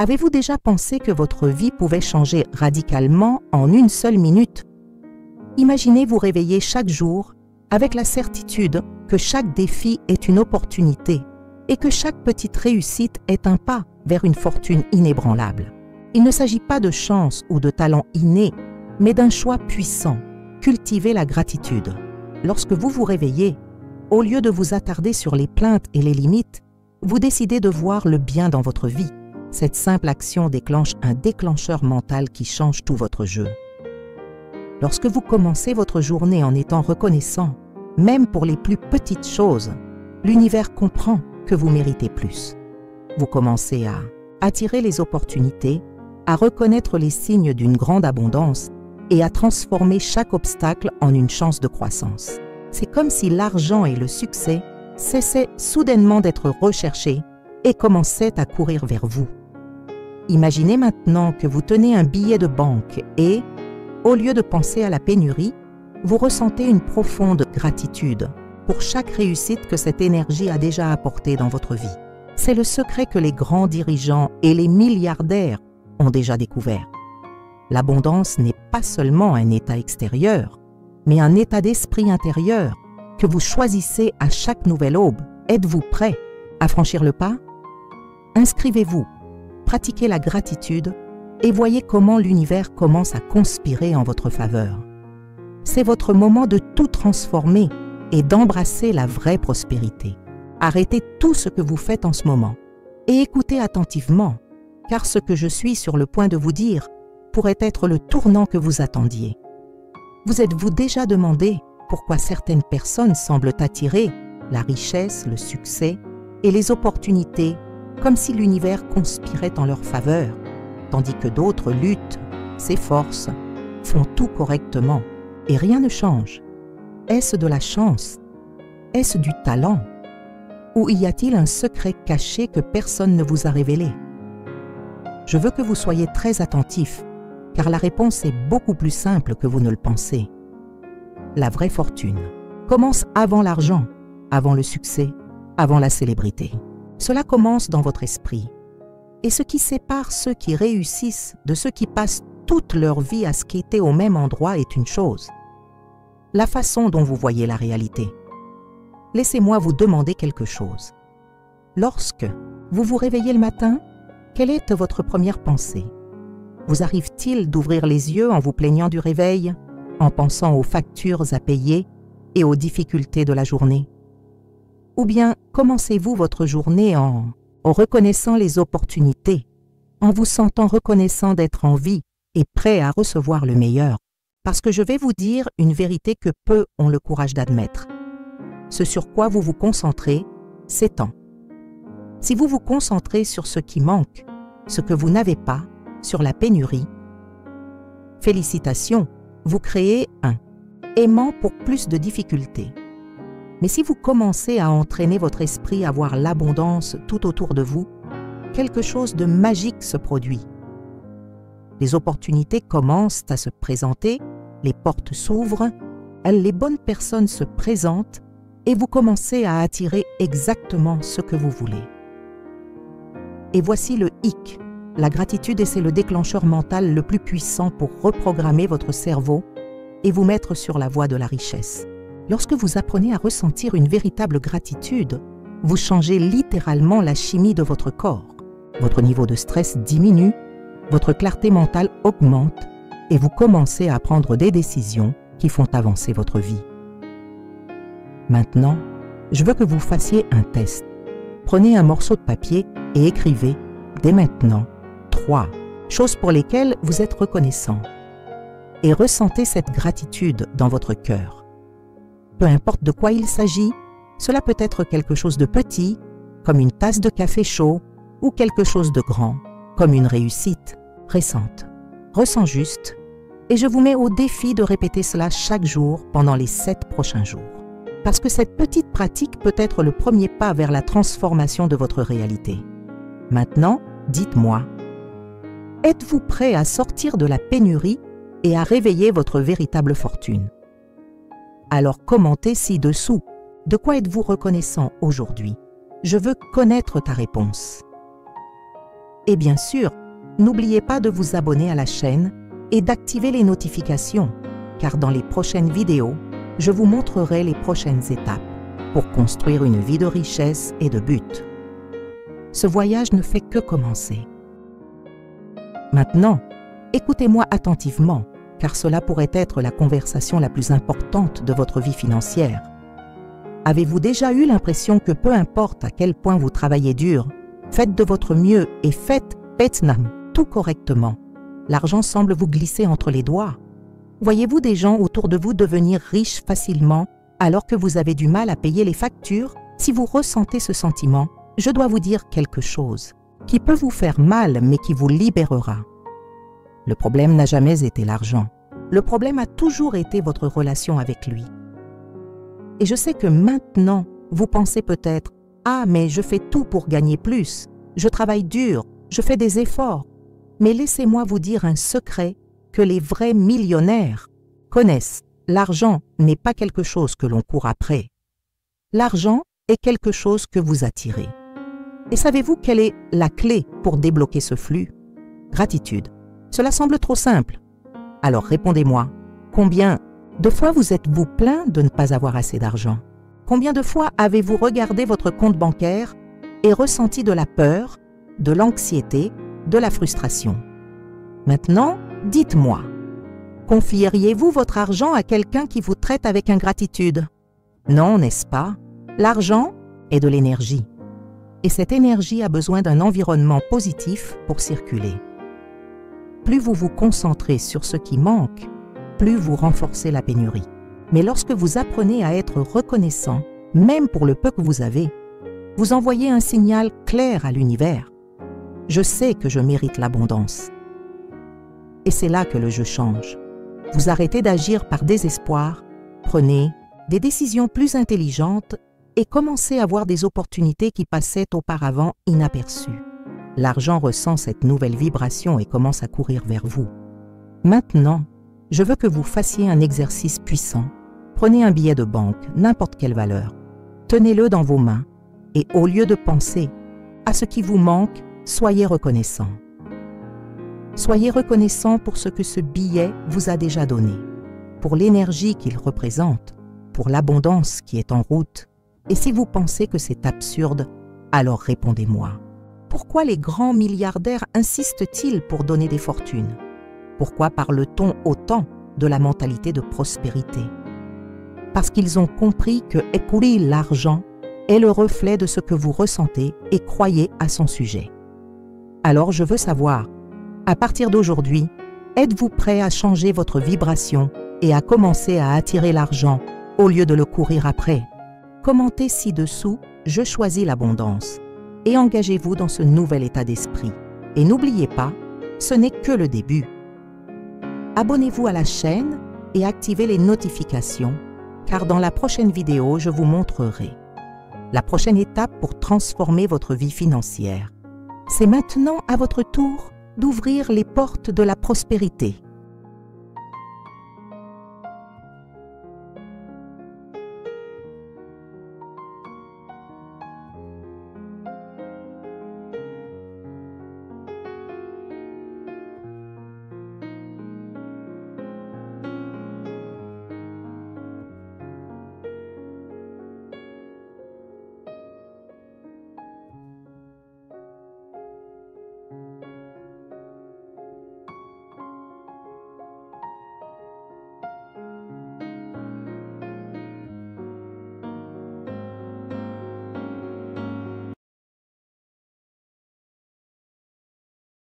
Avez-vous déjà pensé que votre vie pouvait changer radicalement en une seule minute? Imaginez vous réveiller chaque jour avec la certitude que chaque défi est une opportunité et que chaque petite réussite est un pas vers une fortune inébranlable. Il ne s'agit pas de chance ou de talent inné, mais d'un choix puissant. Cultivez la gratitude. Lorsque vous vous réveillez, au lieu de vous attarder sur les plaintes et les limites, vous décidez de voir le bien dans votre vie. Cette simple action déclenche un déclencheur mental qui change tout votre jeu. Lorsque vous commencez votre journée en étant reconnaissant, même pour les plus petites choses, l'univers comprend que vous méritez plus. Vous commencez à attirer les opportunités, à reconnaître les signes d'une grande abondance et à transformer chaque obstacle en une chance de croissance. C'est comme si l'argent et le succès cessaient soudainement d'être recherchés et commençaient à courir vers vous. Imaginez maintenant que vous tenez un billet de banque et, au lieu de penser à la pénurie, vous ressentez une profonde gratitude pour chaque réussite que cette énergie a déjà apportée dans votre vie. C'est le secret que les grands dirigeants et les milliardaires ont déjà découvert. L'abondance n'est pas seulement un état extérieur, mais un état d'esprit intérieur que vous choisissez à chaque nouvelle aube. Êtes-vous prêt à franchir le pas? Inscrivez-vous, pratiquez la gratitude et voyez comment l'univers commence à conspirer en votre faveur. C'est votre moment de tout transformer et d'embrasser la vraie prospérité. Arrêtez tout ce que vous faites en ce moment et écoutez attentivement, car ce que je suis sur le point de vous dire pourrait être le tournant que vous attendiez. Vous êtes-vous déjà demandé pourquoi certaines personnes semblent attirer la richesse, le succès et les opportunités comme si l'univers conspirait en leur faveur, tandis que d'autres luttent, s'efforcent, font tout correctement et rien ne change? Est-ce de la chance? Est-ce du talent? Ou y a-t-il un secret caché que personne ne vous a révélé? Je veux que vous soyez très attentifs, car la réponse est beaucoup plus simple que vous ne le pensez. La vraie fortune commence avant l'argent, avant le succès, avant la célébrité. Cela commence dans votre esprit. Et ce qui sépare ceux qui réussissent de ceux qui passent toute leur vie à skater au même endroit est une chose: la façon dont vous voyez la réalité. Laissez-moi vous demander quelque chose. Lorsque vous vous réveillez le matin, quelle est votre première pensée? Vous arrive-t-il d'ouvrir les yeux en vous plaignant du réveil, en pensant aux factures à payer et aux difficultés de la journée? Ou bien commencez-vous votre journée en reconnaissant les opportunités, en vous sentant reconnaissant d'être en vie et prêt à recevoir le meilleur? Parce que je vais vous dire une vérité que peu ont le courage d'admettre. Ce sur quoi vous vous concentrez s'étend. Si vous vous concentrez sur ce qui manque, ce que vous n'avez pas, sur la pénurie, félicitations, vous créez un aimant pour plus de difficultés. Mais si vous commencez à entraîner votre esprit à voir l'abondance tout autour de vous, quelque chose de magique se produit. Les opportunités commencent à se présenter, les portes s'ouvrent, les bonnes personnes se présentent et vous commencez à attirer exactement ce que vous voulez. Et voici le hic. La gratitude, c'est le déclencheur mental le plus puissant pour reprogrammer votre cerveau et vous mettre sur la voie de la richesse. Lorsque vous apprenez à ressentir une véritable gratitude, vous changez littéralement la chimie de votre corps. Votre niveau de stress diminue, votre clarté mentale augmente et vous commencez à prendre des décisions qui font avancer votre vie. Maintenant, je veux que vous fassiez un test. Prenez un morceau de papier et écrivez, dès maintenant, 3 choses pour lesquelles vous êtes reconnaissant. Et ressentez cette gratitude dans votre cœur. Peu importe de quoi il s'agit, cela peut être quelque chose de petit, comme une tasse de café chaud, ou quelque chose de grand, comme une réussite récente. Ressens juste, et je vous mets au défi de répéter cela chaque jour pendant les 7 prochains jours. Parce que cette petite pratique peut être le premier pas vers la transformation de votre réalité. Maintenant, dites-moi, êtes-vous prêt à sortir de la pénurie et à réveiller votre véritable fortune? Alors commentez ci-dessous. De quoi êtes-vous reconnaissant aujourd'hui? Je veux connaître ta réponse. Et bien sûr, n'oubliez pas de vous abonner à la chaîne et d'activer les notifications, car dans les prochaines vidéos, je vous montrerai les prochaines étapes pour construire une vie de richesse et de but. Ce voyage ne fait que commencer. Maintenant, écoutez-moi attentivement, car cela pourrait être la conversation la plus importante de votre vie financière. Avez-vous déjà eu l'impression que peu importe à quel point vous travaillez dur, faites de votre mieux et faites tout correctement, l'argent semble vous glisser entre les doigts? Voyez-vous des gens autour de vous devenir riches facilement alors que vous avez du mal à payer les factures? Si vous ressentez ce sentiment, je dois vous dire quelque chose qui peut vous faire mal mais qui vous libérera. Le problème n'a jamais été l'argent. Le problème a toujours été votre relation avec lui. Et je sais que maintenant, vous pensez peut-être « Ah, mais je fais tout pour gagner plus. Je travaille dur, je fais des efforts. » Mais laissez-moi vous dire un secret que les vrais millionnaires connaissent. L'argent n'est pas quelque chose que l'on court après. L'argent est quelque chose que vous attirez. Et savez-vous quelle est la clé pour débloquer ce flux? Gratitude. Cela semble trop simple. Alors répondez-moi, combien de fois vous êtes-vous plaint de ne pas avoir assez d'argent? Combien de fois avez-vous regardé votre compte bancaire et ressenti de la peur, de l'anxiété, de la frustration? Maintenant, dites-moi, confieriez-vous votre argent à quelqu'un qui vous traite avec ingratitude? Non, n'est-ce pas? L'argent est de l'énergie. Et cette énergie a besoin d'un environnement positif pour circuler. Plus vous vous concentrez sur ce qui manque, plus vous renforcez la pénurie. Mais lorsque vous apprenez à être reconnaissant, même pour le peu que vous avez, vous envoyez un signal clair à l'univers. Je sais que je mérite l'abondance. Et c'est là que le jeu change. Vous arrêtez d'agir par désespoir, prenez des décisions plus intelligentes et commencez à voir des opportunités qui passaient auparavant inaperçues. L'argent ressent cette nouvelle vibration et commence à courir vers vous. Maintenant, je veux que vous fassiez un exercice puissant. Prenez un billet de banque, n'importe quelle valeur. Tenez-le dans vos mains et au lieu de penser à ce qui vous manque, soyez reconnaissant. Soyez reconnaissant pour ce que ce billet vous a déjà donné, pour l'énergie qu'il représente, pour l'abondance qui est en route. Et si vous pensez que c'est absurde, alors répondez-moi. Pourquoi les grands milliardaires insistent-ils pour donner des fortunes? Pourquoi parle-t-on autant de la mentalité de prospérité? Parce qu'ils ont compris que écouler l'argent est le reflet de ce que vous ressentez et croyez à son sujet. Alors je veux savoir, à partir d'aujourd'hui, êtes-vous prêt à changer votre vibration et à commencer à attirer l'argent au lieu de le courir après? Commentez ci-dessous « Je choisis l'abondance » et engagez-vous dans ce nouvel état d'esprit. Et n'oubliez pas, ce n'est que le début. Abonnez-vous à la chaîne et activez les notifications, car dans la prochaine vidéo, je vous montrerai la prochaine étape pour transformer votre vie financière. C'est maintenant à votre tour d'ouvrir les portes de la prospérité.